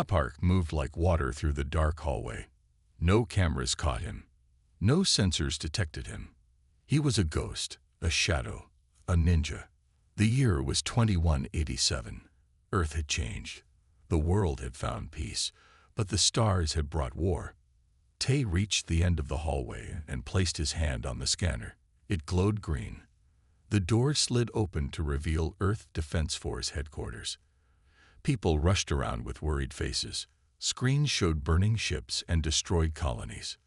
Park moved like water through the dark hallway. No cameras caught him. No sensors detected him. He was a ghost, a shadow, a ninja. The year was 2187. Earth had changed. The world had found peace, but the stars had brought war. Tay reached the end of the hallway and placed his hand on the scanner. It glowed green. The door slid open to reveal Earth Defense Force headquarters. People rushed around with worried faces. Screens showed burning ships and destroyed colonies.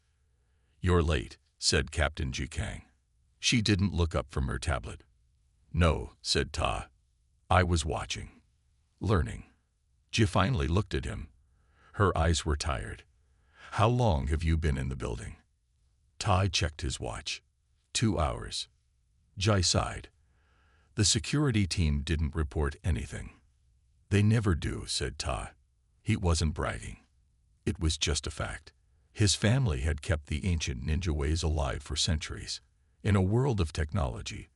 "You're late," said Captain Ji Kang. She didn't look up from her tablet. "No," said Ta. "I was watching. Learning." Ji finally looked at him. Her eyes were tired. "How long have you been in the building?" Tai checked his watch. 2 hours. Jai sighed. The security team didn't report anything. "They never do," said Ta. He wasn't bragging. It was just a fact. His family had kept the ancient ninja ways alive for centuries. In a world of technology,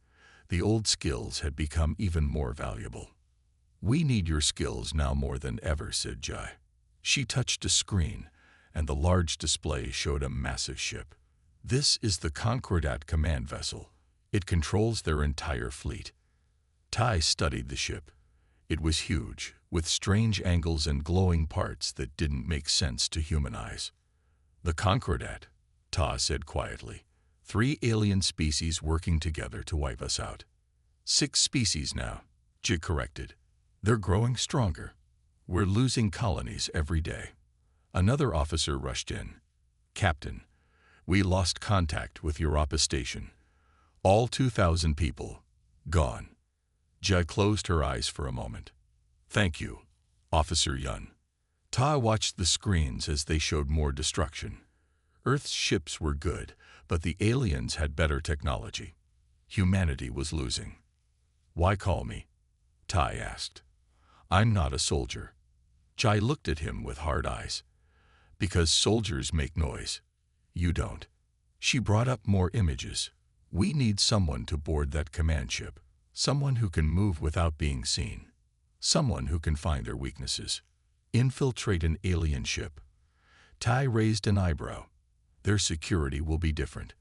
the old skills had become even more valuable. "We need your skills now more than ever," said Jai. She touched a screen, and the large display showed a massive ship. "This is the Concordat command vessel. It controls their entire fleet." Tai studied the ship. It was huge, with strange angles and glowing parts that didn't make sense to human eyes. "The Concordat," Ta said quietly. "3 alien species working together to wipe us out." "6 species now," Ji corrected. "They're growing stronger. We're losing colonies every day." Another officer rushed in. "Captain, we lost contact with Europa Station. All 2,000 people, gone." Jai closed her eyes for a moment. "Thank you, Officer Yun." Ta watched the screens as they showed more destruction. Earth's ships were good, but the aliens had better technology. Humanity was losing. "Why call me?" Tai asked. "I'm not a soldier." Jai looked at him with hard eyes. "Because soldiers make noise. You don't." She brought up more images. "We need someone to board that command ship. Someone who can move without being seen. Someone who can find their weaknesses. Infiltrate an alien ship." Tai raised an eyebrow. "Their security will be different.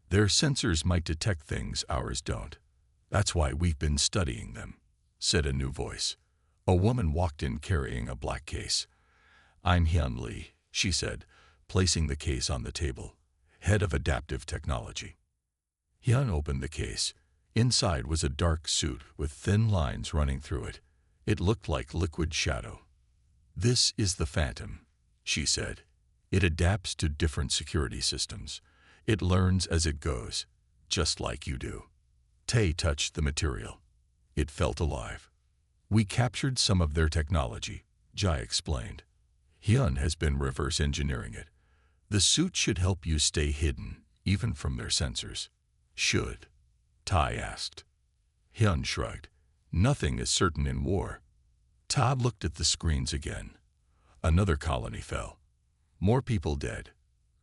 Their sensors might detect things ours don't. That's why we've been studying them," said a new voice. A woman walked in carrying a black case. "I'm Hyun Lee," she said, placing the case on the table. "Head of Adaptive Technology." Hyun opened the case. Inside was a dark suit with thin lines running through it. It looked like liquid shadow. "This is the Phantom," she said. "It adapts to different security systems. It learns as it goes, just like you do." Tay touched the material. It felt alive. "We captured some of their technology," Jai explained. "Hyun has been reverse engineering it. The suit should help you stay hidden, even from their sensors." "Should?" Tai asked. Hyun shrugged. "Nothing is certain in war." Todd looked at the screens again. Another colony fell. More people dead.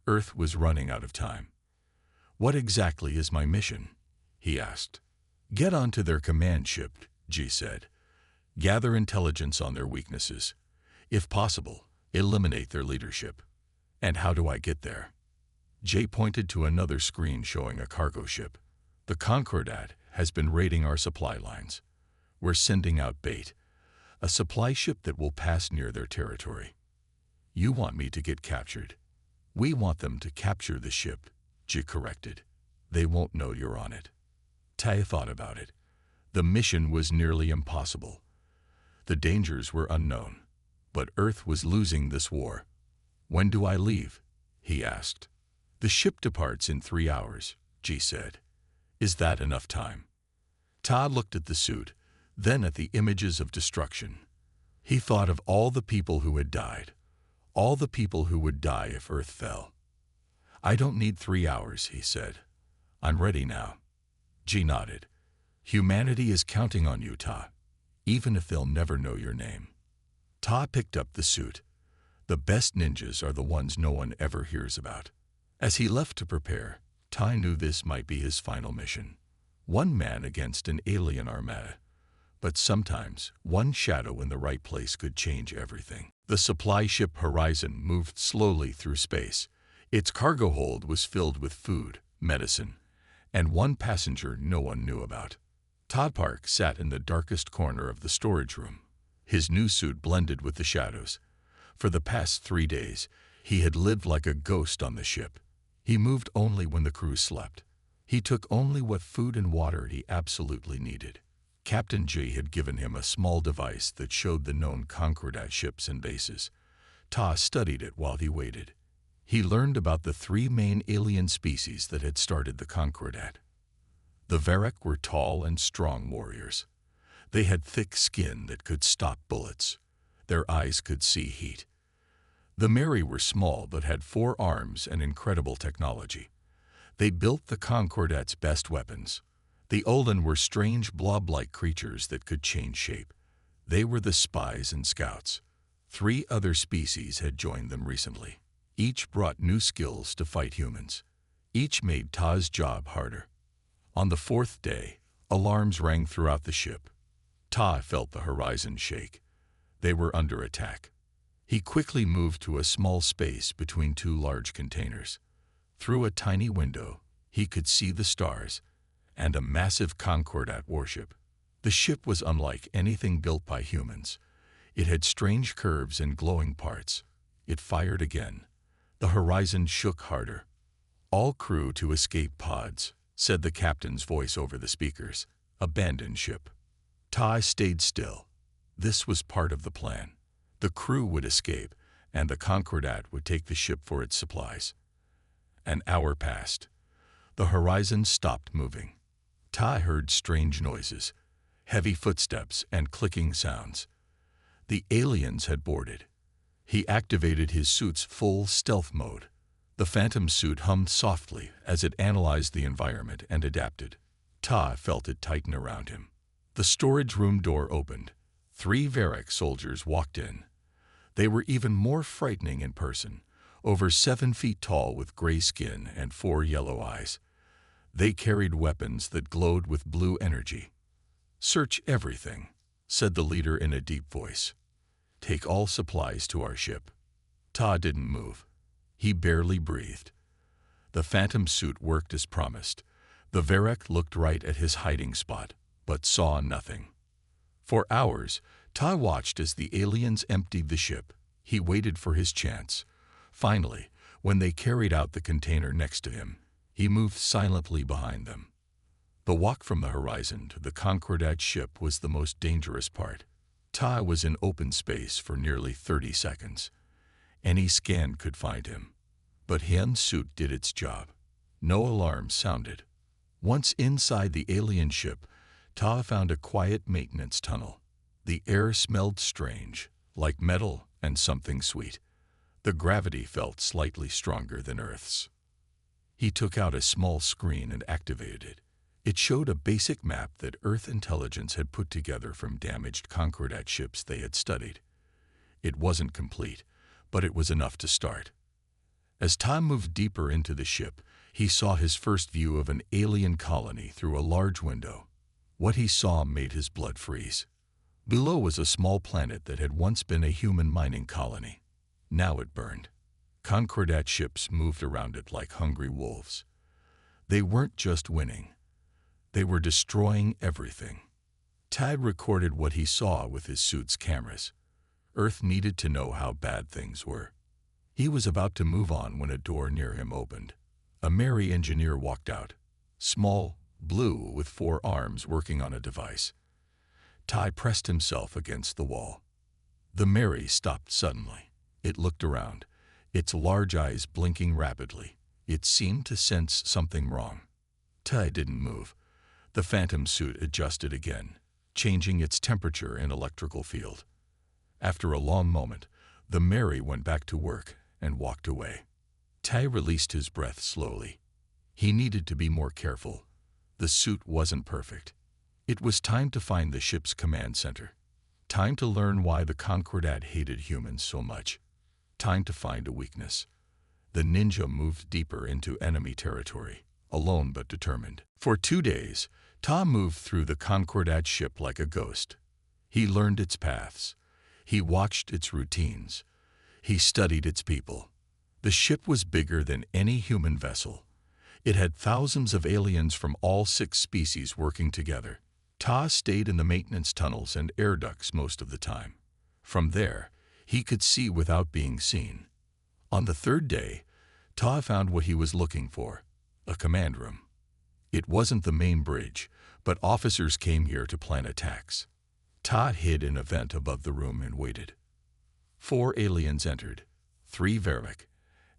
Earth was running out of time. "What exactly is my mission?" he asked. "Get onto their command ship," Ji said. "Gather intelligence on their weaknesses. If possible, eliminate their leadership." "And how do I get there?" Jay pointed to another screen showing a cargo ship. "The Concordat has been raiding our supply lines. We're sending out bait, a supply ship that will pass near their territory." "You want me to get captured?" "We want them to capture the ship," Ji corrected. "They won't know you're on it." Tai thought about it. The mission was nearly impossible. The dangers were unknown, but Earth was losing this war. "When do I leave?" he asked. "The ship departs in 3 hours," Ji said. "Is that enough time?" Todd looked at the suit, then at the images of destruction. He thought of all the people who had died, all the people who would die if Earth fell. "I don't need 3 hours," he said. "I'm ready now." Ji nodded. "Humanity is counting on you, Ta, even if they'll never know your name." Ta picked up the suit. The best ninjas are the ones no one ever hears about. As he left to prepare, Tai knew this might be his final mission. One man against an alien armada. But sometimes, one shadow in the right place could change everything. The supply ship Horizon moved slowly through space. Its cargo hold was filled with food, medicine, and one passenger no one knew about. Todd Park sat in the darkest corner of the storage room. His new suit blended with the shadows. For the past 3 days, he had lived like a ghost on the ship. He moved only when the crew slept. He took only what food and water he absolutely needed. Captain G had given him a small device that showed the known Concordat ships and bases. Ta studied it while he waited. He learned about the 3 main alien species that had started the Concordat. The Varrock were tall and strong warriors. They had thick skin that could stop bullets. Their eyes could see heat. The Meri were small but had 4 arms and incredible technology. They built the Concordat's best weapons. The Olin were strange blob-like creatures that could change shape. They were the spies and scouts. 3 other species had joined them recently. Each brought new skills to fight humans. Each made Ta's job harder. On the 4th day, alarms rang throughout the ship. Ta felt the horizon shake. They were under attack. He quickly moved to a small space between 2 large containers. Through a tiny window, he could see the stars and a massive Concordat warship. The ship was unlike anything built by humans. It had strange curves and glowing parts. It fired again. The horizon shook harder. "All crew to escape pods," said the captain's voice over the speakers. "Abandon ship." Ta stayed still. This was part of the plan. The crew would escape, and the Concordat would take the ship for its supplies. An hour passed. The horizon stopped moving. Ta heard strange noises, heavy footsteps and clicking sounds. The aliens had boarded. He activated his suit's full stealth mode. The phantom suit hummed softly as it analyzed the environment and adapted. Ta felt it tighten around him. The storage room door opened. 3 Varrock soldiers walked in. They were even more frightening in person, over 7 feet tall with gray skin and 4 yellow eyes. They carried weapons that glowed with blue energy. "Search everything," said the leader in a deep voice. "Take all supplies to our ship." Ta didn't move. He barely breathed. The phantom suit worked as promised. The Varrock looked right at his hiding spot, but saw nothing. For hours, Ta watched as the aliens emptied the ship. He waited for his chance. Finally, when they carried out the container next to him, he moved silently behind them. The walk from the horizon to the Concordat ship was the most dangerous part. Ta was in open space for nearly 30 seconds. Any scan could find him. But Hyun's suit did its job. No alarm sounded. Once inside the alien ship, Ta found a quiet maintenance tunnel. The air smelled strange, like metal and something sweet. The gravity felt slightly stronger than Earth's. He took out a small screen and activated it. It showed a basic map that Earth intelligence had put together from damaged Concordat ships they had studied. It wasn't complete, but it was enough to start. As Ta moved deeper into the ship, he saw his first view of an alien colony through a large window. What he saw made his blood freeze. Below was a small planet that had once been a human mining colony. Now it burned. Concordat ships moved around it like hungry wolves. They weren't just winning. They were destroying everything. Tad recorded what he saw with his suit's cameras. Earth needed to know how bad things were. He was about to move on when a door near him opened. A Meri engineer walked out, small, blue, with 4 arms working on a device. Ty pressed himself against the wall. The Meri stopped suddenly. It looked around, its large eyes blinking rapidly. It seemed to sense something wrong. Ty didn't move. The phantom suit adjusted again, changing its temperature and electrical field. After a long moment, the Meri went back to work and walked away. Ty released his breath slowly. He needed to be more careful. The suit wasn't perfect. It was time to find the ship's command center. Time to learn why the Concordat hated humans so much. Time to find a weakness. The ninja moved deeper into enemy territory, alone but determined. For 2 days, Ta moved through the Concordat ship like a ghost. He learned its paths. He watched its routines. He studied its people. The ship was bigger than any human vessel. It had thousands of aliens from all 6 species working together. Ta stayed in the maintenance tunnels and air ducts most of the time. From there, he could see without being seen. On the 3rd day, Ta found what he was looking for, a command room. It wasn't the main bridge, but officers came here to plan attacks. Ta hid in a vent above the room and waited. 4 aliens entered, 3 Varric,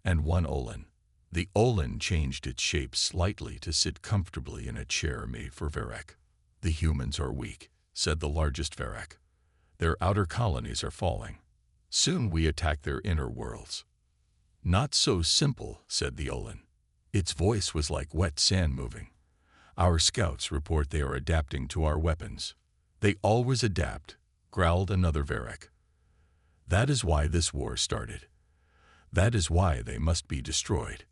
and 1 Olin. The Olin changed its shape slightly to sit comfortably in a chair made for Varric. "The humans are weak," said the largest Varric. "Their outer colonies are falling. Soon we attack their inner worlds." "Not so simple," said the Olin. Its voice was like wet sand moving. "Our scouts report they are adapting to our weapons." "They always adapt," growled another Varric. "That is why this war started. That is why they must be destroyed."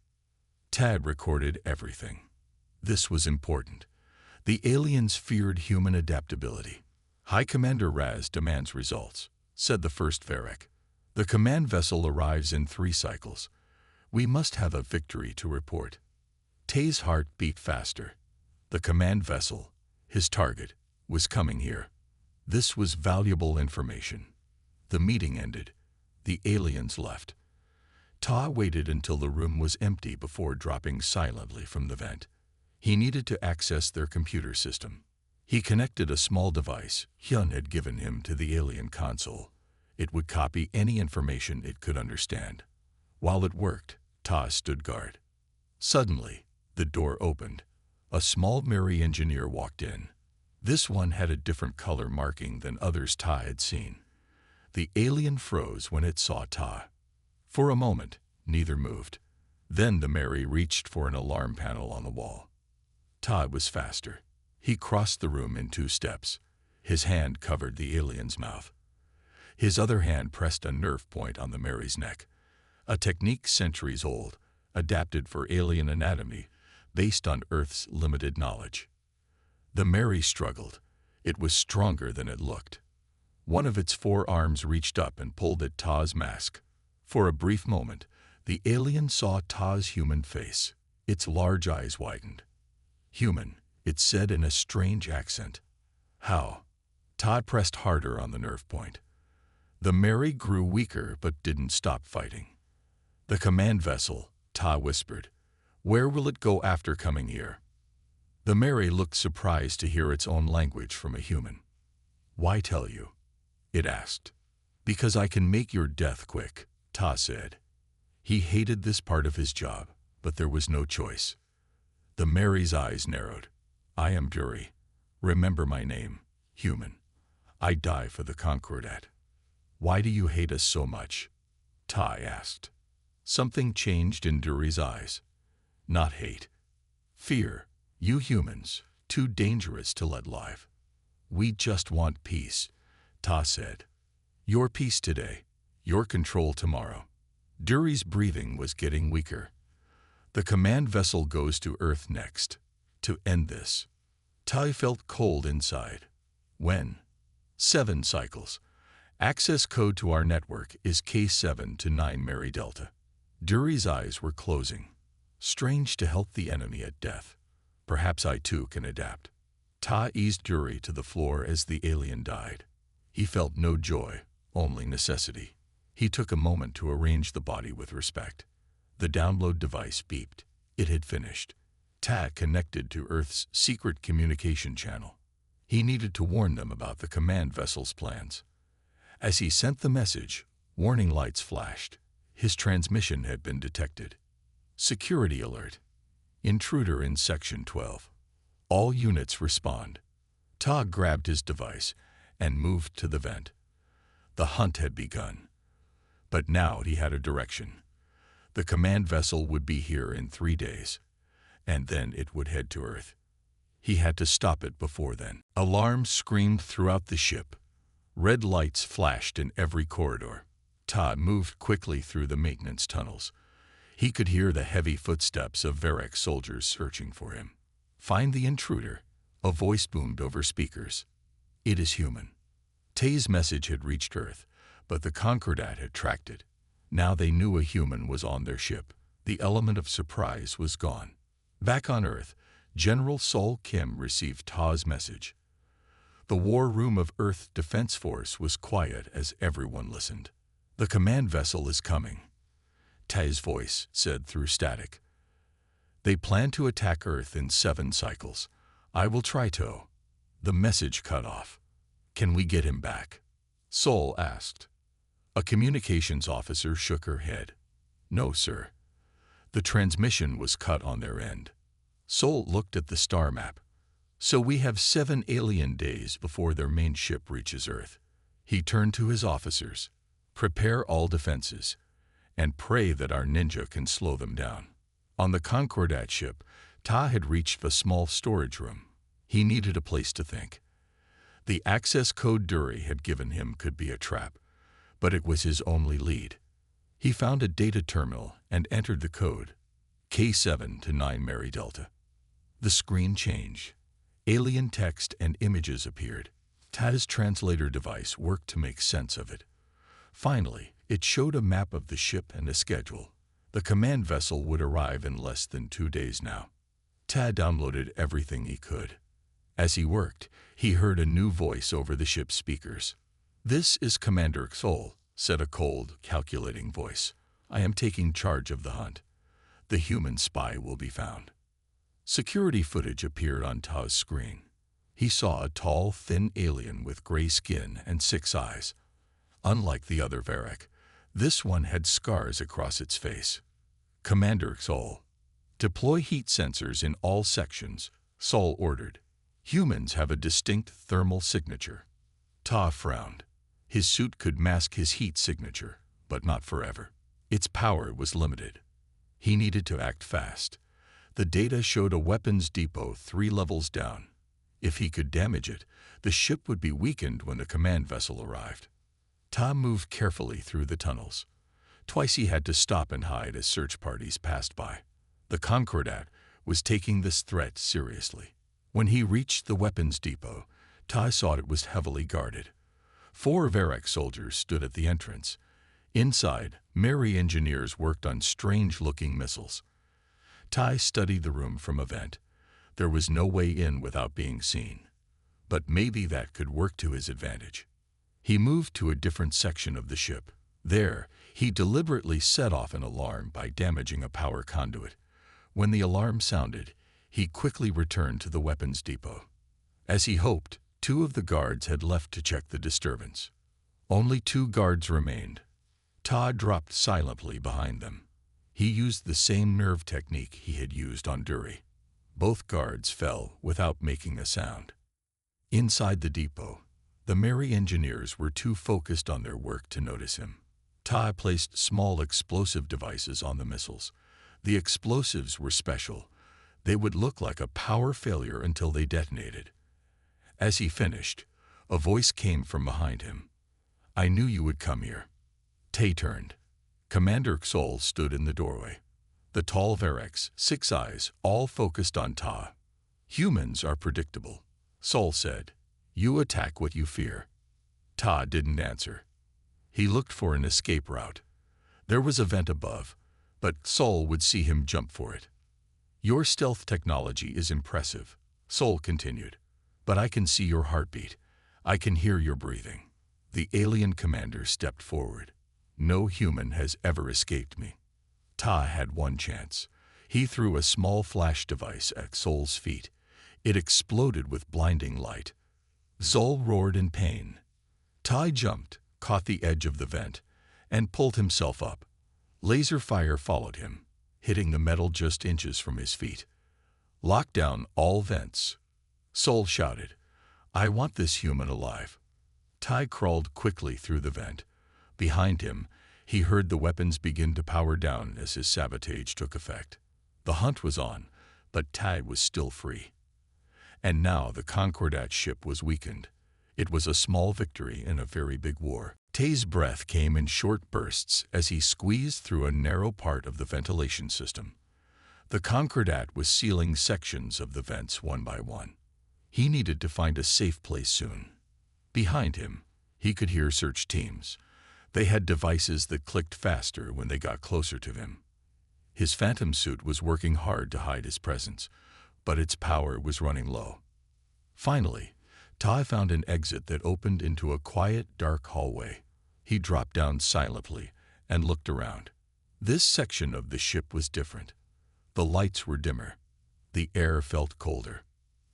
Tad recorded everything. This was important. The aliens feared human adaptability. "High Commander Raz demands results," said the first Varric. "The command vessel arrives in 3 cycles. We must have a victory to report." Tay's heart beat faster. The command vessel, his target, was coming here. This was valuable information. The meeting ended. The aliens left. Ta waited until the room was empty before dropping silently from the vent. He needed to access their computer system. He connected a small device Hyun had given him to the alien console. It would copy any information it could understand. While it worked, Ta stood guard. Suddenly, the door opened. A small Mary engineer walked in. This one had a different color marking than others Ta had seen. The alien froze when it saw Ta. For a moment, neither moved. Then the Mary reached for an alarm panel on the wall. Ta was faster. He crossed the room in 2 steps. His hand covered the alien's mouth. His other hand pressed a nerve point on the Mary's neck, a technique centuries old, adapted for alien anatomy, based on Earth's limited knowledge. The Mary struggled. It was stronger than it looked. One of its 4 arms reached up and pulled at Ta's mask. For a brief moment, the alien saw Ta's human face. Its large eyes widened. "Human," it said in a strange accent. "How?" Ta pressed harder on the nerve point. The Mary grew weaker but didn't stop fighting. "The command vessel," Ta whispered. "Where will it go after coming here?" The Mary looked surprised to hear its own language from a human. "Why tell you?" it asked. "Because I can make your death quick," Ta said. He hated this part of his job, but there was no choice. The Mary's eyes narrowed. "I am Dury. Remember my name, human. I die for the Concordat." "Why do you hate us so much?" Ta asked. Something changed in Dury's eyes. Not hate. Fear. "You humans, too dangerous to let live." "We just want peace," Ta said. "Your peace today, your control tomorrow." Dury's breathing was getting weaker. "The command vessel goes to Earth next. To end this." Ta felt cold inside. "When?" 7 cycles. Access code to our network is K7 to 9 Mary Delta. Dury's eyes were closing. Strange to help the enemy at death. Perhaps I too can adapt. Ta eased Dury to the floor as the alien died. He felt no joy, only necessity. He took a moment to arrange the body with respect. The download device beeped. It had finished. Ta connected to Earth's secret communication channel. He needed to warn them about the command vessel's plans. As he sent the message, warning lights flashed. His transmission had been detected. Security alert. Intruder in Section 12. All units respond. Ta grabbed his device and moved to the vent. The hunt had begun. But now he had a direction. The command vessel would be here in 3 days, and then it would head to Earth. He had to stop it before then. Alarms screamed throughout the ship. Red lights flashed in every corridor. Ta moved quickly through the maintenance tunnels. He could hear the heavy footsteps of Varric soldiers searching for him. "Find the intruder," a voice boomed over speakers. "It is human." Tay's message had reached Earth, but the Concordat had tracked it. Now they knew a human was on their ship. The element of surprise was gone. Back on Earth, General Sol Kim received Ta's message. The war room of Earth Defense Force was quiet as everyone listened. "The command vessel is coming," Ta's voice said through static. "They plan to attack Earth in 7 cycles. I will try to." The message cut off. "Can we get him back?" Sol asked. A communications officer shook her head. "No, sir. The transmission was cut on their end." Sol looked at the star map. "So we have 7 alien days before their main ship reaches Earth." He turned to his officers. "Prepare all defenses, and pray that our ninja can slow them down." On the Concordat ship, Ta had reached a small storage room. He needed a place to think. The access code Dury had given him could be a trap, but it was his only lead. He found a data terminal and entered the code, K7 to 9 Mary Delta. The screen changed. Alien text and images appeared. Ta's translator device worked to make sense of it. Finally, it showed a map of the ship and a schedule. The command vessel would arrive in less than 2 days now. Ta downloaded everything he could. As he worked, he heard a new voice over the ship's speakers. "This is Commander Sol," said a cold, calculating voice. "I am taking charge of the hunt. The human spy will be found." Security footage appeared on Ta's screen. He saw a tall, thin alien with gray skin and 6 eyes. Unlike the other Varric, this one had scars across its face. "Commander Sol, deploy heat sensors in all sections," Sol ordered. "Humans have a distinct thermal signature." Ta frowned. His suit could mask his heat signature, but not forever. Its power was limited. He needed to act fast. The data showed a weapons depot 3 levels down. If he could damage it, the ship would be weakened when the command vessel arrived. Ta moved carefully through the tunnels. Twice he had to stop and hide as search parties passed by. The Concordat was taking this threat seriously. When he reached the weapons depot, Ta saw it was heavily guarded. 4 Varric soldiers stood at the entrance. Inside, Mary engineers worked on strange-looking missiles. Ta studied the room from a vent. There was no way in without being seen. But maybe that could work to his advantage. He moved to a different section of the ship. There, he deliberately set off an alarm by damaging a power conduit. When the alarm sounded, he quickly returned to the weapons depot. As he hoped, 2 of the guards had left to check the disturbance. Only 2 guards remained. Ta dropped silently behind them. He used the same nerve technique he had used on Dury. Both guards fell without making a sound. Inside the depot, the Mary engineers were too focused on their work to notice him. Ta placed small explosive devices on the missiles. The explosives were special. They would look like a power failure until they detonated. As he finished, a voice came from behind him. "I knew you would come here." Tay turned. Commander Sol stood in the doorway. The tall Varrics, 6 eyes, all focused on Ta. "Humans are predictable," Sol said. "You attack what you fear." Ta didn't answer. He looked for an escape route. There was a vent above, but Sol would see him jump for it. "Your stealth technology is impressive," Sol continued. "But I can see your heartbeat. I can hear your breathing." The alien commander stepped forward. "No human has ever escaped me." Ta had one chance. He threw a small flash device at Sol's feet. It exploded with blinding light. Sol roared in pain. Ta jumped, caught the edge of the vent, and pulled himself up. Laser fire followed him, hitting the metal just inches from his feet. "Lock down all vents," Sol shouted. "I want this human alive." Ta crawled quickly through the vent. Behind him, he heard the weapons begin to power down as his sabotage took effect. The hunt was on, but Ta was still free. And now the Concordat ship was weakened. It was a small victory in a very big war. Tay's breath came in short bursts as he squeezed through a narrow part of the ventilation system. The Concordat was sealing sections of the vents one by one. He needed to find a safe place soon. Behind him, He could hear search teams. They had devices that clicked faster when they got closer to him. His phantom suit was working hard to hide his presence, but its power was running low. Finally, Ty found an exit that opened into a quiet, dark hallway. He dropped down silently and looked around. This section of the ship was different. The lights were dimmer. The air felt colder.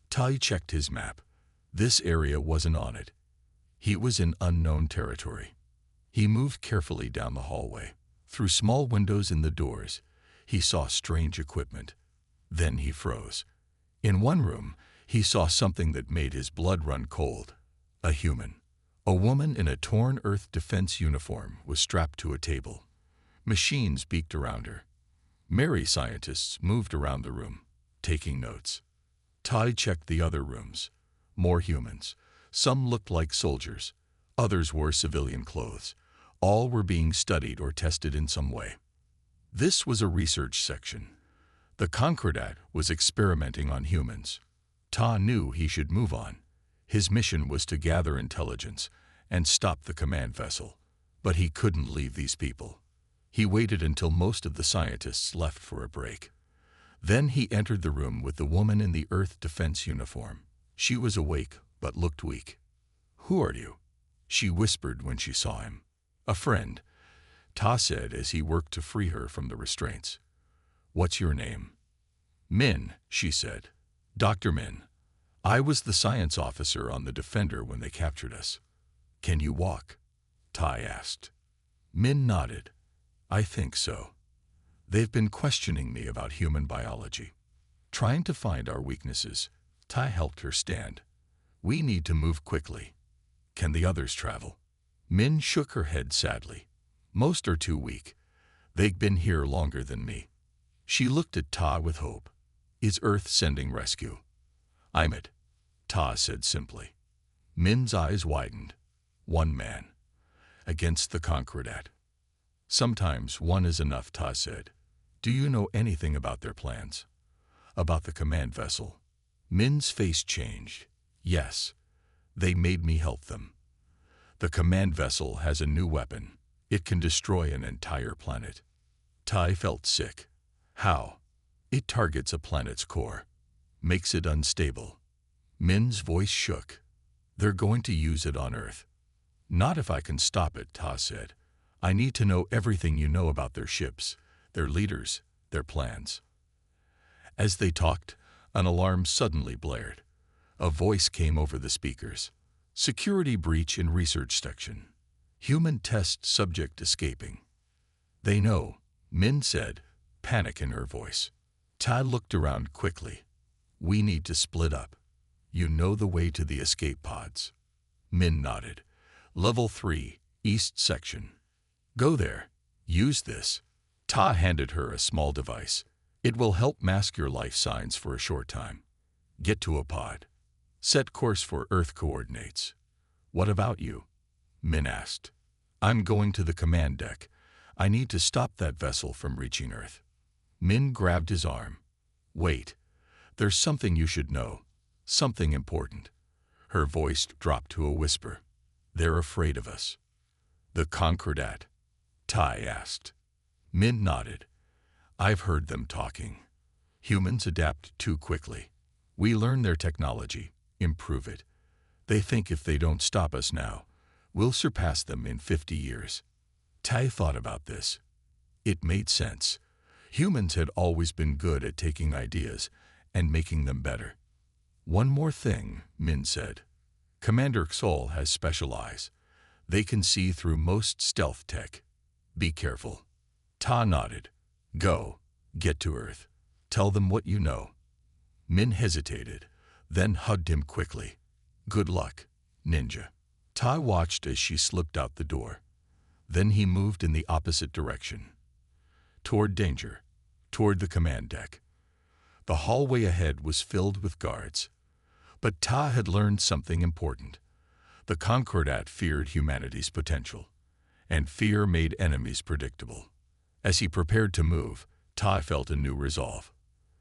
Ty checked his map. This area wasn't on it. He was in unknown territory. He moved carefully down the hallway. Through small windows in the doors, he saw strange equipment. Then he froze. In one room, he saw something that made his blood run cold. A human. A woman in a torn Earth defense uniform was strapped to a table. Machines beaked around her. Merry scientists moved around the room, taking notes. Ty checked the other rooms. More humans. Some looked like soldiers. Others wore civilian clothes. All were being studied or tested in some way. This was a research section. The Concordat was experimenting on humans. Ta knew he should move on. His mission was to gather intelligence and stop the command vessel. But he couldn't leave these people. He waited until most of the scientists left for a break. Then he entered the room with the woman in the Earth defense uniform. She was awake, but looked weak. "Who are you?" she whispered when she saw him. "A friend," Ta said as he worked to free her from the restraints. "What's your name?" "Min," she said. "Dr. Min. I was the science officer on the Defender when they captured us." "Can you walk?" Ty asked. Min nodded. "I think so. They've been questioning me about human biology, trying to find our weaknesses." Ty helped her stand. "We need to move quickly. Can the others travel?" Min shook her head sadly. "Most are too weak. They've been here longer than me." She looked at Ta with hope. "Is Earth sending rescue?" "I'm it," Ta said simply. Min's eyes widened. "One man. Against the Concordat." "Sometimes one is enough," Ta said. "Do you know anything about their plans? About the command vessel?" Min's face changed. "Yes. They made me help them. The command vessel has a new weapon. It can destroy an entire planet." Ty felt sick. "How?" "It targets a planet's core. Makes it unstable." Min's voice shook. "They're going to use it on Earth." "Not if I can stop it," Ta said. "I need to know everything you know about their ships, their leaders, their plans." As they talked, an alarm suddenly blared. A voice came over the speakers. "Security breach in research section. Human test subject escaping." "They know," Min said, panic in her voice. Ta looked around quickly. "We need to split up. You know the way to the escape pods." Min nodded. "Level 3, East Section." "Go there. Use this." Ta handed her a small device. "It will help mask your life signs for a short time. Get to a pod. Set course for Earth coordinates." "What about you?" Min asked. "I'm going to the command deck. I need to stop that vessel from reaching Earth." Min grabbed his arm. "Wait. There's something you should know. Something important." Her voice dropped to a whisper. "They're afraid of us." "The Concordat?" Ty asked. Min nodded. "I've heard them talking. Humans adapt too quickly. We learn their technology, improve it. They think if they don't stop us now, we'll surpass them in 50 years. Tai thought about this. It made sense. Humans had always been good at taking ideas and making them better. "One more thing," Min said. "Commander Xol has special eyes. They can see through most stealth tech. Be careful." Ta nodded. "Go. Get to Earth. Tell them what you know." Min hesitated, then hugged him quickly. "Good luck, Ninja." Ta watched as she slipped out the door. Then he moved in the opposite direction. Toward danger. Toward the command deck. The hallway ahead was filled with guards. But Ta had learned something important. The Concordat feared humanity's potential, and fear made enemies predictable. As he prepared to move, Ta felt a new resolve.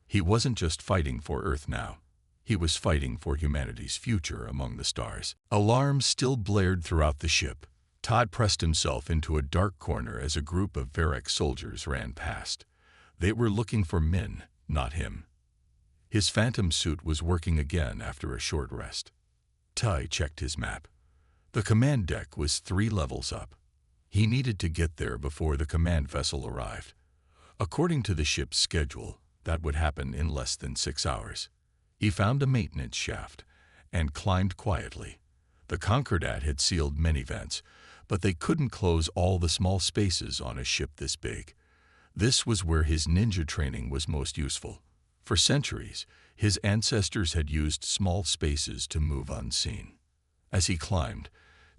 He wasn't just fighting for Earth now. He was fighting for humanity's future among the stars. Alarms still blared throughout the ship. Todd pressed himself into a dark corner as a group of Varric soldiers ran past. They were looking for Min, not him. His phantom suit was working again after a short rest. Ty checked his map. The command deck was 3 levels up. He needed to get there before the command vessel arrived. According to the ship's schedule, that would happen in less than 6 hours. He found a maintenance shaft and climbed quietly. The Concordat had sealed many vents, but they couldn't close all the small spaces on a ship this big. This was where his ninja training was most useful. For centuries, his ancestors had used small spaces to move unseen. As he climbed,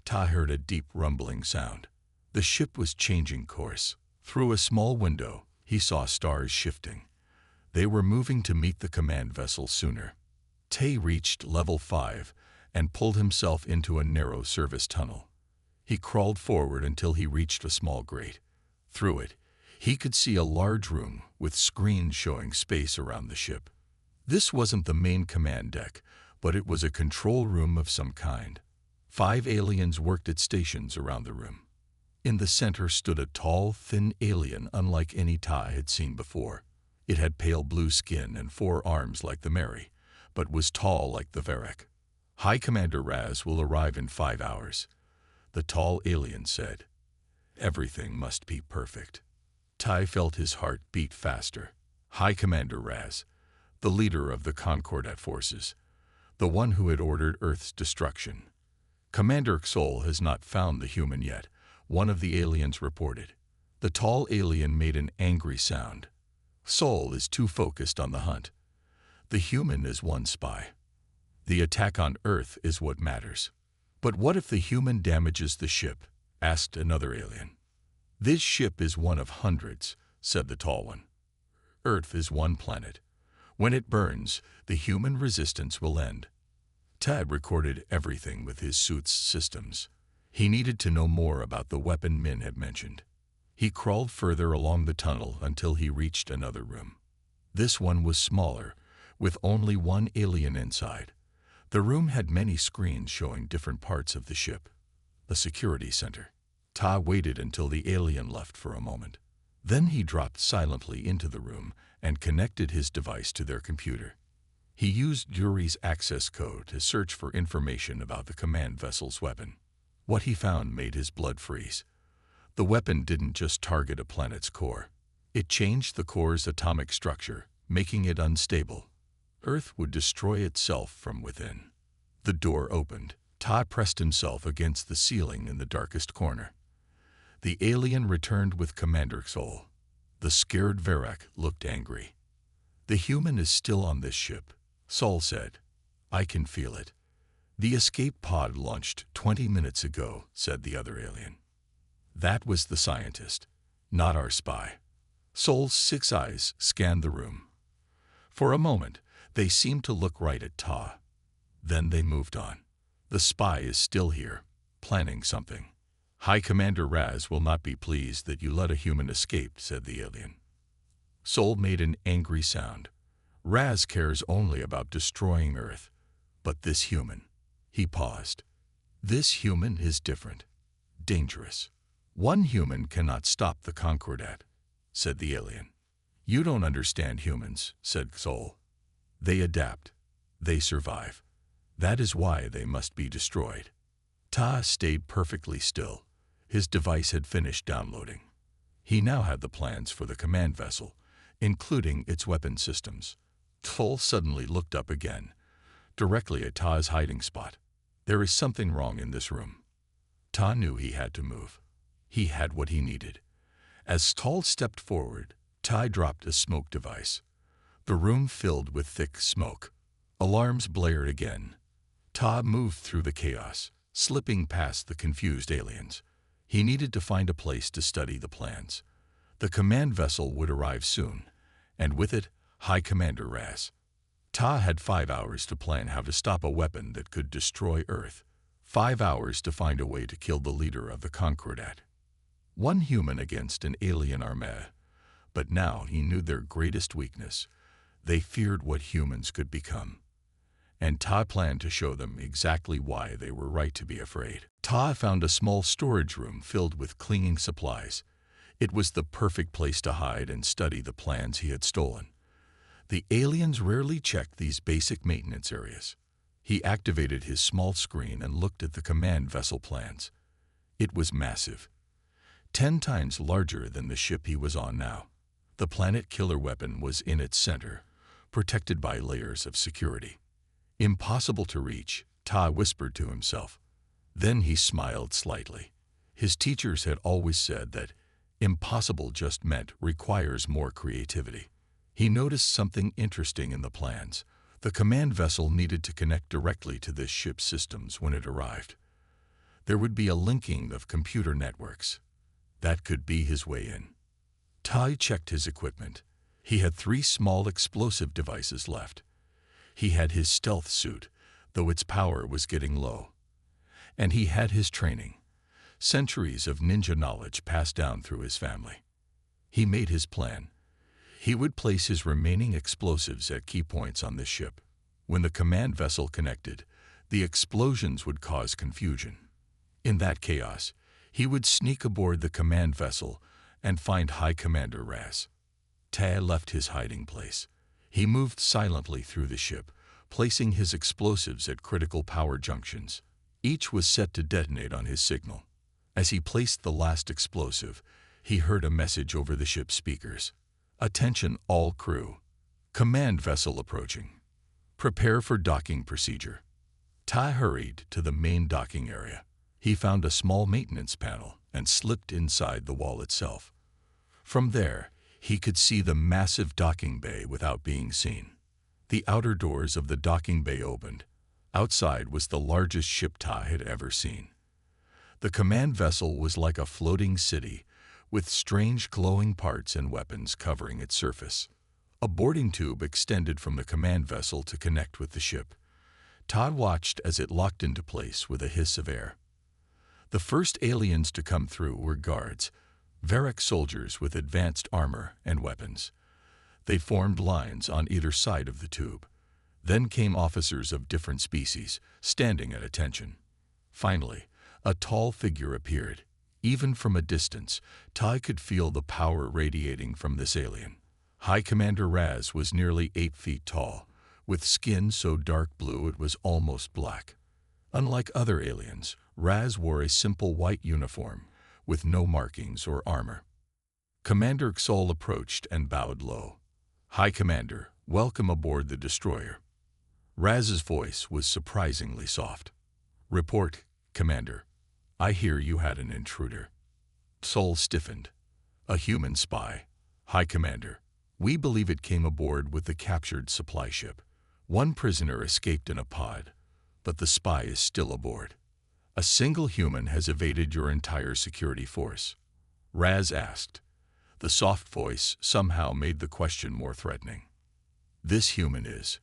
Ta heard a deep rumbling sound. The ship was changing course. Through a small window, he saw stars shifting. They were moving to meet the command vessel sooner. Tay reached level 5 and pulled himself into a narrow service tunnel. He crawled forward until he reached a small grate. Through it, he could see a large room with screens showing space around the ship. This wasn't the main command deck, but it was a control room of some kind. 5 aliens worked at stations around the room. In the center stood a tall, thin alien unlike any Tai had seen before. It had pale blue skin and 4 arms like the Mary, but was tall like the Varric. High Commander Raz will arrive in 5 hours, the tall alien said. Everything must be perfect. Tai felt his heart beat faster. High Commander Raz, the leader of the Concordat forces, the one who had ordered Earth's destruction. Commander Xol has not found the human yet, one of the aliens reported. The tall alien made an angry sound. Xol is too focused on the hunt. The human is one spy. The attack on Earth is what matters. But what if the human damages the ship? Asked another alien. This ship is one of hundreds, said the tall one. Earth is one planet. When it burns, the human resistance will end. Tad recorded everything with his suit's systems. He needed to know more about the weapon Min had mentioned. He crawled further along the tunnel until he reached another room. This one was smaller, with only 1 alien inside. The room had many screens showing different parts of the ship. The security center. Ta waited until the alien left for a moment. Then he dropped silently into the room and connected his device to their computer. He used Yuri's access code to search for information about the command vessel's weapon. What he found made his blood freeze. The weapon didn't just target a planet's core. It changed the core's atomic structure, making it unstable. Earth would destroy itself from within. The door opened. Ta pressed himself against the ceiling in the darkest corner. The alien returned with Commander Xol. The scared Varric looked angry. The human is still on this ship, Sol said. I can feel it. The escape pod launched 20 minutes ago, said the other alien. That was the scientist, not our spy. Sol's 6 eyes scanned the room. For a moment, they seemed to look right at Ta. Then they moved on. The spy is still here, planning something. High Commander Raz will not be pleased that you let a human escape, said the alien. Sol made an angry sound. Raz cares only about destroying Earth. But this human, he paused. This human is different, dangerous. 1 human cannot stop the Concordat, said the alien. You don't understand humans, said Sol. They adapt. They survive. That is why they must be destroyed. Ta stayed perfectly still. His device had finished downloading. He now had the plans for the command vessel, including its weapon systems. Sol suddenly looked up again, directly at Ta's hiding spot. There is something wrong in this room. Ta knew he had to move. He had what he needed. As Sol stepped forward, Ta dropped a smoke device. The room filled with thick smoke. Alarms blared again. Ta moved through the chaos, slipping past the confused aliens. He needed to find a place to study the plans. The command vessel would arrive soon, and with it, High Commander Raz. Ta had 5 hours to plan how to stop a weapon that could destroy Earth. 5 hours to find a way to kill the leader of the Concordat. 1 human against an alien armée. But now he knew their greatest weakness. They feared what humans could become. and Ta planned to show them exactly why they were right to be afraid. Ta found a small storage room filled with cleaning supplies. It was the perfect place to hide and study the plans he had stolen. The aliens rarely checked these basic maintenance areas. He activated his small screen and looked at the command vessel plans. It was massive, 10 times larger than the ship he was on now. The planet killer weapon was in its center, protected by layers of security. Impossible to reach, Ta whispered to himself. Then he smiled slightly. His teachers had always said that impossible just meant requires more creativity. He noticed something interesting in the plans. The command vessel needed to connect directly to this ship's systems when it arrived. There would be a linking of computer networks. That could be his way in. Tai checked his equipment. He had 3 small explosive devices left. He had his stealth suit, though its power was getting low. And he had his training, centuries of ninja knowledge passed down through his family. He made his plan. He would place his remaining explosives at key points on this ship. When the command vessel connected, the explosions would cause confusion. In that chaos, he would sneak aboard the command vessel and find High Commander Raz. Ta left his hiding place. He moved silently through the ship, placing his explosives at critical power junctions. Each was set to detonate on his signal. As he placed the last explosive, he heard a message over the ship's speakers. Attention all crew. Command vessel approaching. Prepare for docking procedure. Ta hurried to the main docking area. He found a small maintenance panel and slipped inside the wall itself. From there, he could see the massive docking bay without being seen. The outer doors of the docking bay opened. Outside was the largest ship Ta had ever seen. The command vessel was like a floating city, with strange glowing parts and weapons covering its surface. A boarding tube extended from the command vessel to connect with the ship. Todd watched as it locked into place with a hiss of air. The first aliens to come through were guards, Varric soldiers with advanced armor and weapons. They formed lines on either side of the tube. Then came officers of different species, standing at attention. Finally, a tall figure appeared. Even from a distance, Tai could feel the power radiating from this alien. High Commander Raz was nearly 8 feet tall, with skin so dark blue it was almost black. Unlike other aliens, Raz wore a simple white uniform, with no markings or armor. Commander Xol approached and bowed low. High Commander, welcome aboard the destroyer. Raz's voice was surprisingly soft. Report, Commander. I hear you had an intruder. Xol stiffened. A human spy. High Commander, we believe it came aboard with the captured supply ship. One prisoner escaped in a pod, but the spy is still aboard. A single human has evaded your entire security force. Raz asked. The soft voice somehow made the question more threatening. This human is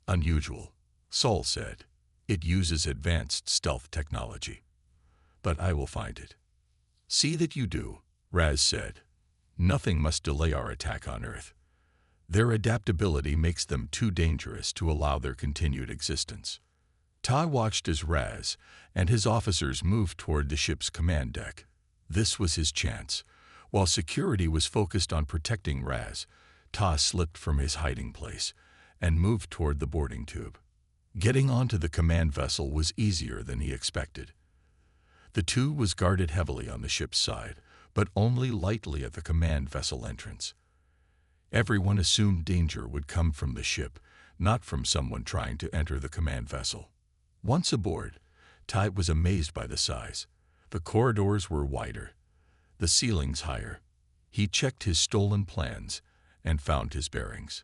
unusual, Xol said. It uses advanced stealth technology. But I will find it. See that you do, Raz said. Nothing must delay our attack on Earth. Their adaptability makes them too dangerous to allow their continued existence. Ta watched as Raz and his officers moved toward the ship's command deck. This was his chance. While security was focused on protecting Raz, Ta slipped from his hiding place and moved toward the boarding tube. Getting onto the command vessel was easier than he expected. The tube was guarded heavily on the ship's side, but only lightly at the command vessel entrance. Everyone assumed danger would come from the ship, not from someone trying to enter the command vessel. Once aboard, Tai was amazed by the size. The corridors were wider, the ceilings higher. He checked his stolen plans and found his bearings.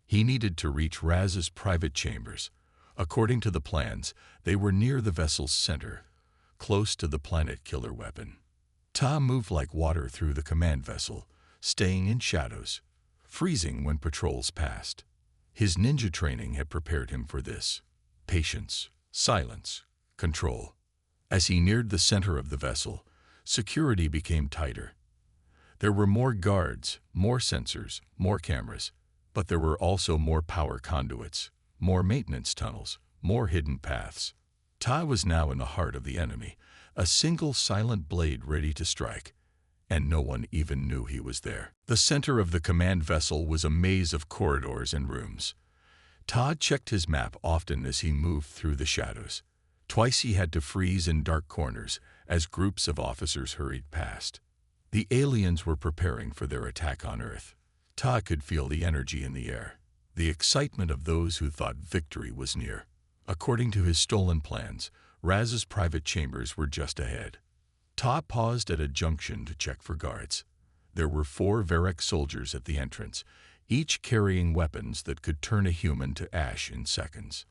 He needed to reach Raz's private chambers. According to the plans, they were near the vessel's center, close to the planet killer weapon. Ta moved like water through the command vessel, staying in shadows, freezing when patrols passed. His ninja training had prepared him for this. Patience, silence, control. As he neared the center of the vessel, security became tighter. There were more guards, more sensors, more cameras, but there were also more power conduits, more maintenance tunnels, more hidden paths. Tai was now in the heart of the enemy, a single silent blade ready to strike, and no one even knew he was there. The center of the command vessel was a maze of corridors and rooms. Todd checked his map often as he moved through the shadows. Twice he had to freeze in dark corners as groups of officers hurried past. The aliens were preparing for their attack on Earth. Todd could feel the energy in the air, the excitement of those who thought victory was near. According to his stolen plans, Raz's private chambers were just ahead. Todd paused at a junction to check for guards. There were 4 Varric soldiers at the entrance, each carrying weapons that could turn a human to ash in seconds.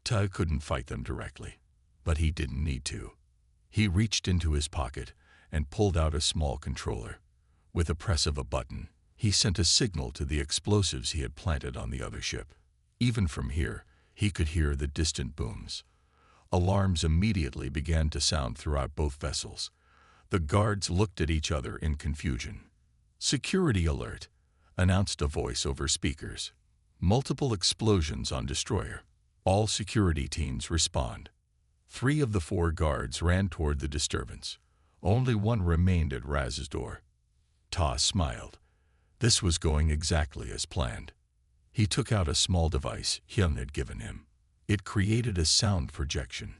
Todd couldn't fight them directly, but he didn't need to. He reached into his pocket and pulled out a small controller. With a press of a button, he sent a signal to the explosives he had planted on the other ship. Even from here, he could hear the distant booms. Alarms immediately began to sound throughout both vessels. The guards looked at each other in confusion. "Security alert," announced a voice over speakers. "Multiple explosions on destroyer. All security teams respond." 3 of the 4 guards ran toward the disturbance. Only one remained at Raz's door. Ta smiled. This was going exactly as planned. He took out a small device Hyun had given him. It created a sound projection,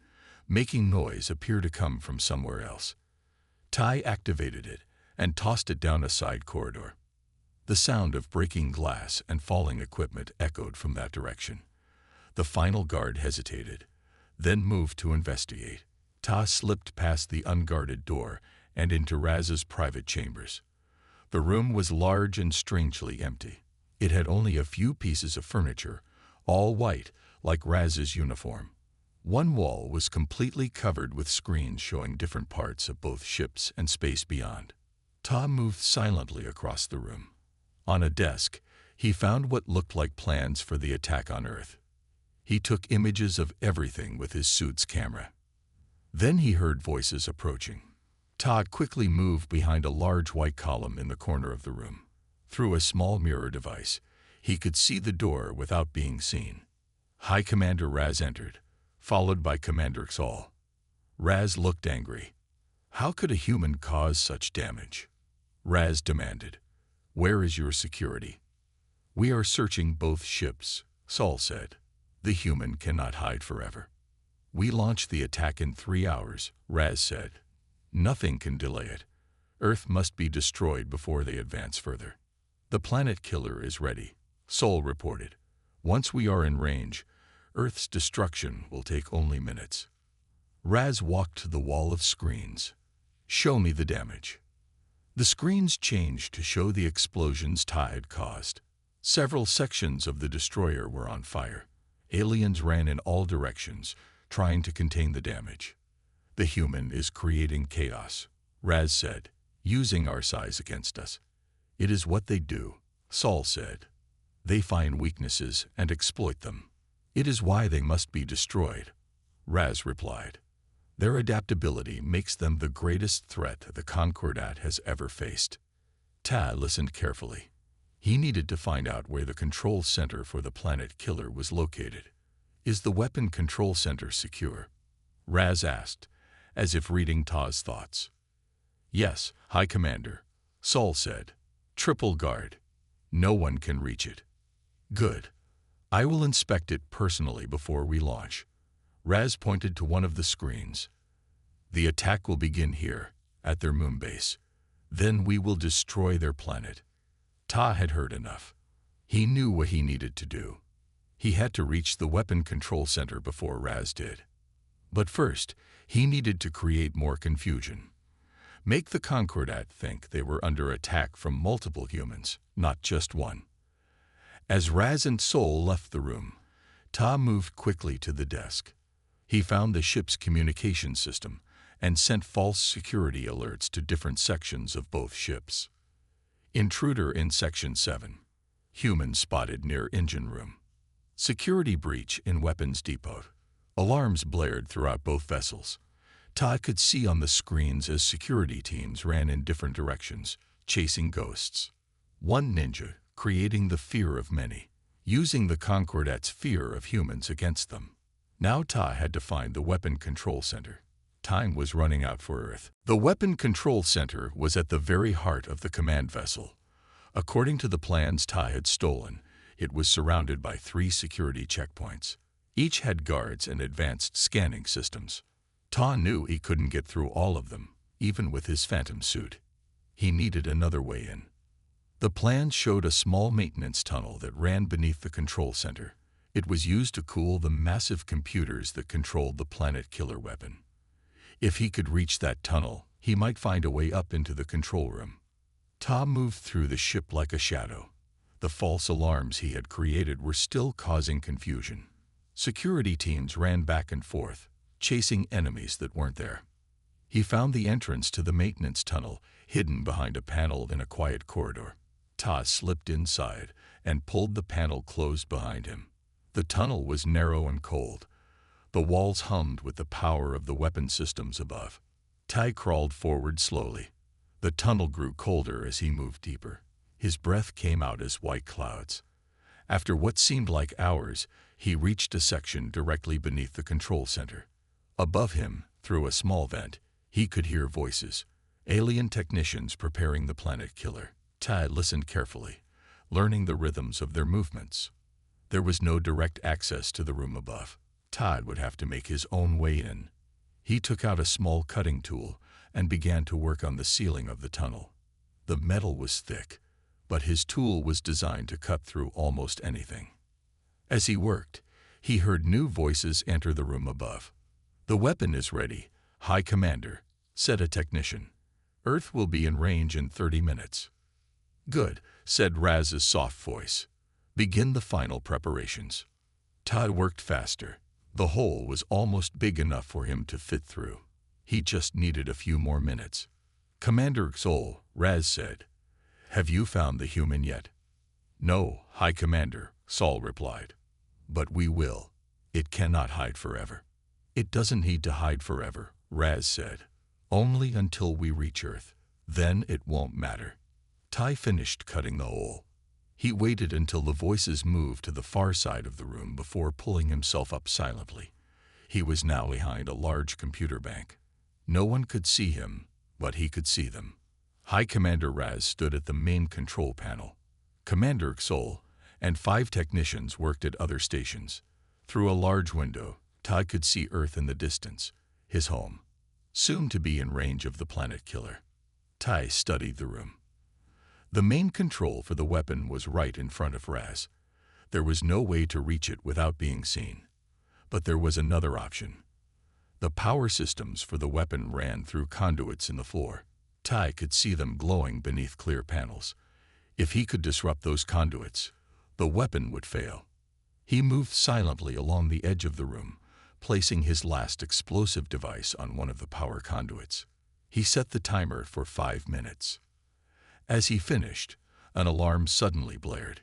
making noise appear to come from somewhere else. Tai activated it and tossed it down a side corridor. The sound of breaking glass and falling equipment echoed from that direction. The final guard hesitated, then moved to investigate. Ta slipped past the unguarded door and into Raz's private chambers. The room was large and strangely empty. It had only a few pieces of furniture, all white, like Raz's uniform. One wall was completely covered with screens showing different parts of both ships and space beyond. Ta moved silently across the room. On a desk, he found what looked like plans for the attack on Earth. He took images of everything with his suit's camera. Then he heard voices approaching. Todd quickly moved behind a large white column in the corner of the room. Through a small mirror device, he could see the door without being seen. High Commander Raz entered, followed by Commander Xol. Raz looked angry. How could a human cause such damage? Raz demanded. Where is your security? We are searching both ships, Xol said. The human cannot hide forever. We launched the attack in 3 hours, Raz said. Nothing can delay it. Earth must be destroyed before they advance further. The planet killer is ready, Xol reported. Once we are in range, Earth's destruction will take only minutes. Raz walked to the wall of screens. Show me the damage. The screens changed to show the explosions Tai had caused. Several sections of the destroyer were on fire. Aliens ran in all directions, trying to contain the damage. The human is creating chaos, Raz said, using our size against us. It is what they do, Xol said. They find weaknesses and exploit them. It is why they must be destroyed, Raz replied. Their adaptability makes them the greatest threat the Concordat has ever faced. Ta listened carefully. He needed to find out where the control center for the planet killer was located. Is the weapon control center secure? Raz asked, as if reading Ta's thoughts. Yes, High Commander, Xol said. Triple guard. No one can reach it. Good. I will inspect it personally before we launch. Raz pointed to one of the screens. The attack will begin here, at their moon base. Then we will destroy their planet. Ta had heard enough. He knew what he needed to do. He had to reach the weapon control center before Raz did. But first, he needed to create more confusion. Make the Concordat think they were under attack from multiple humans, not just one. As Raz and Xol left the room, Ta moved quickly to the desk. He found the ship's communication system and sent false security alerts to different sections of both ships. Intruder in Section 7. Human spotted near engine room. Security breach in weapons depot. Alarms blared throughout both vessels. Todd could see on the screens as security teams ran in different directions, chasing ghosts. One ninja, creating the fear of many, using the Concordat's fear of humans against them. Now Ta had to find the weapon control center. Time was running out for Earth. The weapon control center was at the very heart of the command vessel. According to the plans Ta had stolen, it was surrounded by 3 security checkpoints. Each had guards and advanced scanning systems. Ta knew he couldn't get through all of them, even with his phantom suit. He needed another way in. The plans showed a small maintenance tunnel that ran beneath the control center. It was used to cool the massive computers that controlled the planet killer weapon. If he could reach that tunnel, he might find a way up into the control room. Ta moved through the ship like a shadow. The false alarms he had created were still causing confusion. Security teams ran back and forth, chasing enemies that weren't there. He found the entrance to the maintenance tunnel, hidden behind a panel in a quiet corridor. Ta slipped inside and pulled the panel closed behind him. The tunnel was narrow and cold. The walls hummed with the power of the weapon systems above. Ta crawled forward slowly. The tunnel grew colder as he moved deeper. His breath came out as white clouds. After what seemed like hours, he reached a section directly beneath the control center. Above him, through a small vent, he could hear voices, alien technicians preparing the planet killer. Ta listened carefully, learning the rhythms of their movements. There was no direct access to the room above. Ta would have to make his own way in. He took out a small cutting tool and began to work on the ceiling of the tunnel. The metal was thick, but his tool was designed to cut through almost anything. As he worked, he heard new voices enter the room above. "The weapon is ready, High Commander," said a technician. "Earth will be in range in 30 minutes. "Good," said Raz's soft voice. "Begin the final preparations." Todd worked faster. The hole was almost big enough for him to fit through. He just needed a few more minutes. "Commander Xol," Raz said, "have you found the human yet?" "No, High Commander," Saul replied. "But we will. It cannot hide forever." "It doesn't need to hide forever," Raz said. "Only until we reach Earth. Then it won't matter." Ty finished cutting the hole. He waited until the voices moved to the far side of the room before pulling himself up silently. He was now behind a large computer bank. No one could see him, but he could see them. High Commander Raz stood at the main control panel. Commander Xol and 5 technicians worked at other stations. Through a large window, Ty could see Earth in the distance, his home, soon to be in range of the planet killer. Ty studied the room. The main control for the weapon was right in front of Raz. There was no way to reach it without being seen. But there was another option. The power systems for the weapon ran through conduits in the floor. Ty could see them glowing beneath clear panels. If he could disrupt those conduits, the weapon would fail. He moved silently along the edge of the room, placing his last explosive device on one of the power conduits. He set the timer for 5 minutes. As he finished, an alarm suddenly blared.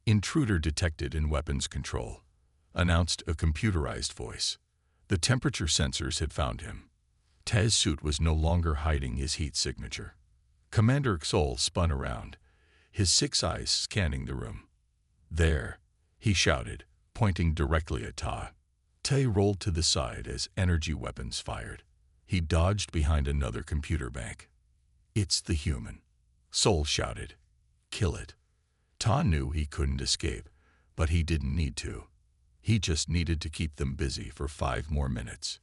"Intruder detected in weapons control," announced a computerized voice. The temperature sensors had found him. Taz's suit was no longer hiding his heat signature. Commander Xol spun around, his 6 eyes scanning the room. "There," he shouted, pointing directly at Ta. Ta rolled to the side as energy weapons fired. He dodged behind another computer bank. "It's the human," Sol shouted. "Kill it." Ta knew he couldn't escape, but he didn't need to. He just needed to keep them busy for 5 more minutes.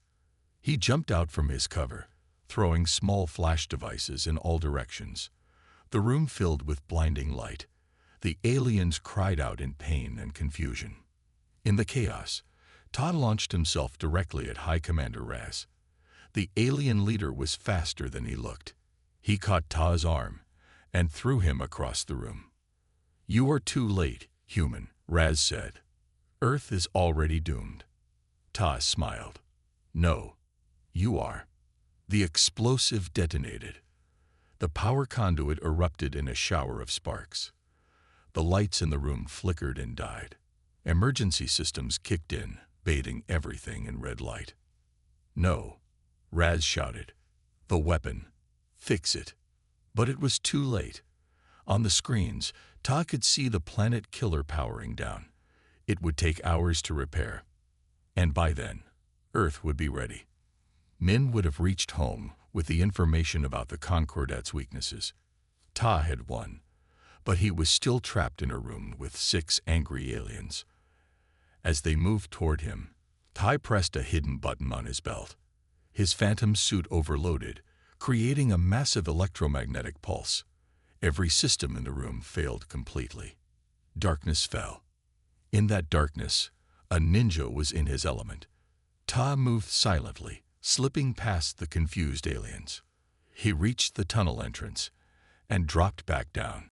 He jumped out from his cover, throwing small flash devices in all directions. The room filled with blinding light. The aliens cried out in pain and confusion. In the chaos, Ta launched himself directly at High Commander Raz. The alien leader was faster than he looked. He caught Ta's arm and threw him across the room. "You are too late, human," Raz said. "Earth is already doomed." Ta smiled. "No, you are." The explosive detonated. The power conduit erupted in a shower of sparks. The lights in the room flickered and died. Emergency systems kicked in, bathing everything in red light. "No," Raz shouted. "The weapon. Fix it." But it was too late. On the screens, Ta could see the planet killer powering down. It would take hours to repair. And by then, Earth would be ready. Min would have reached home with the information about the Concordette's weaknesses. Ta had won, but he was still trapped in a room with 6 angry aliens. As they moved toward him, Tai pressed a hidden button on his belt. His phantom suit overloaded, creating a massive electromagnetic pulse. Every system in the room failed completely. Darkness fell. In that darkness, a ninja was in his element. Ta moved silently, slipping past the confused aliens. He reached the tunnel entrance and dropped back down.